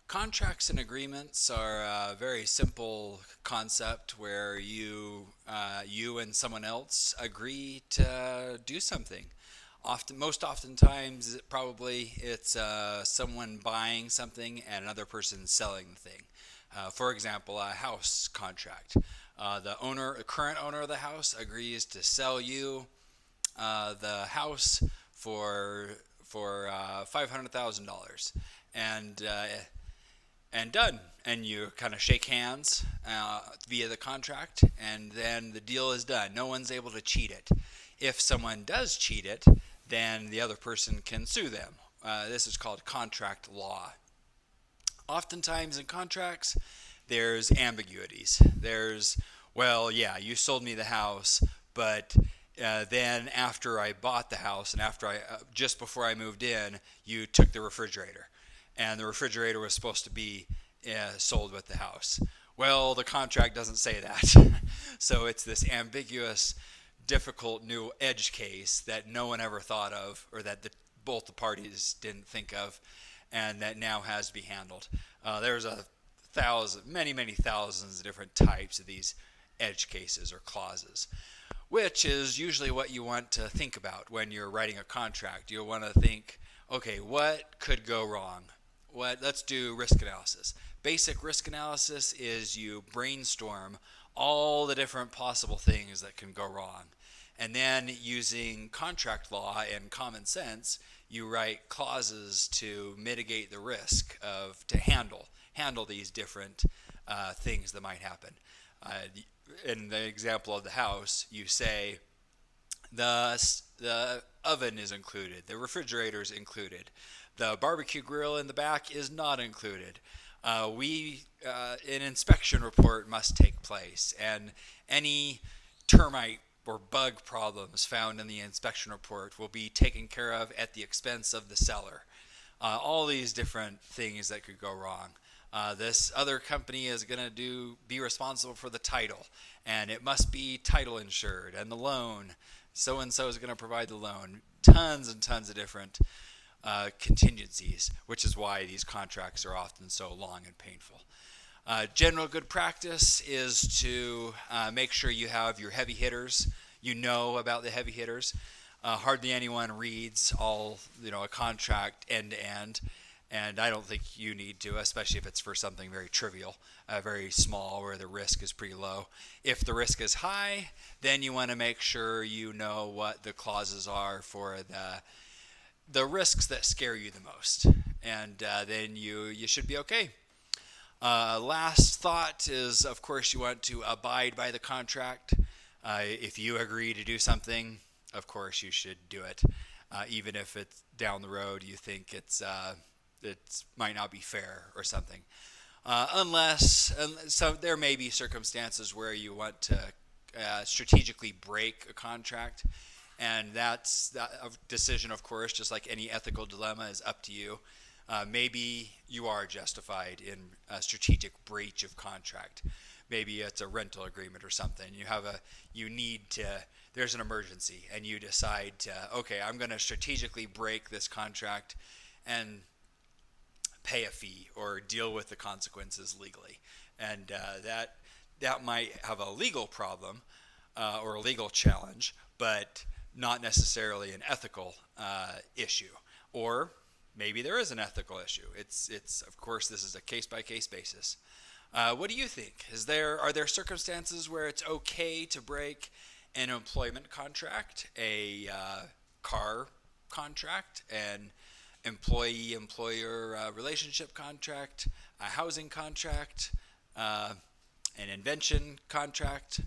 Contracts and agreements are a very simple concept where you and someone else agree to do something. Most oftentimes, probably it's someone buying something and another person selling the thing. For example, a house contract. The current owner of the house, agrees to sell you the house for $500,000, and and done. And you kind of shake hands via the contract, and then the deal is done. No one's able to cheat it. If someone does cheat it, then the other person can sue them. This is called contract law. Oftentimes in contracts, there's ambiguities. Well, yeah, you sold me the house, but then after I bought the house and just before I moved in, you took the refrigerator, and the refrigerator was supposed to be sold with the house. Well, the contract doesn't say that. So it's this ambiguous, difficult new edge case that no one ever thought of, or that both the parties didn't think of, and that now has to be handled. There's many thousands of different types of these edge cases or clauses, which is usually what you want to think about when you're writing a contract. You'll want to think, okay, what could go wrong? Let's do risk analysis. Basic risk analysis is you brainstorm all the different possible things that can go wrong. And then using contract law and common sense, you write clauses to mitigate the risk to handle these different things that might happen. In the example of the house, you say the oven is included, the refrigerator is included, the barbecue grill in the back is not included. An inspection report must take place, and any termite or bug problems found in the inspection report will be taken care of at the expense of the seller. All these different things that could go wrong. This other company is going to be responsible for the title, and it must be title insured, and the loan, so and so is going to provide the loan. Tons and tons of different contingencies, which is why these contracts are often so long and painful. General good practice is to make sure you have your heavy hitters. You know about the heavy hitters. Hardly anyone reads a contract end to end, and I don't think you need to, especially if it's for something very trivial, very small, where the risk is pretty low. If the risk is high, then you want to make sure you know what the clauses are for the risks that scare you the most, and then you should be okay. Last thought is, of course, you want to abide by the contract. If you agree to do something, of course you should do it, even if it's down the road you think it might not be fair or something. So there may be circumstances where you want to strategically break a contract, and that's a decision, of course, just like any ethical dilemma, is up to you. Maybe you are justified in a strategic breach of contract. Maybe it's a rental agreement or something. There's an emergency, and you decide okay, I'm going to strategically break this contract and pay a fee or deal with the consequences legally. And that might have a legal problem or a legal challenge, but not necessarily an ethical issue. Or maybe there is an ethical issue. It's of course, this is a case-by-case basis. What do you think? Are there circumstances where it's okay to break an employment contract, a car contract, an employee-employer relationship contract, a housing contract, an invention contract,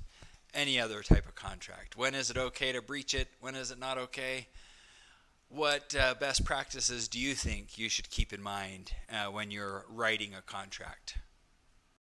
any other type of contract? When is it okay to breach it? When is it not okay? What best practices do you think you should keep in mind when you're writing a contract?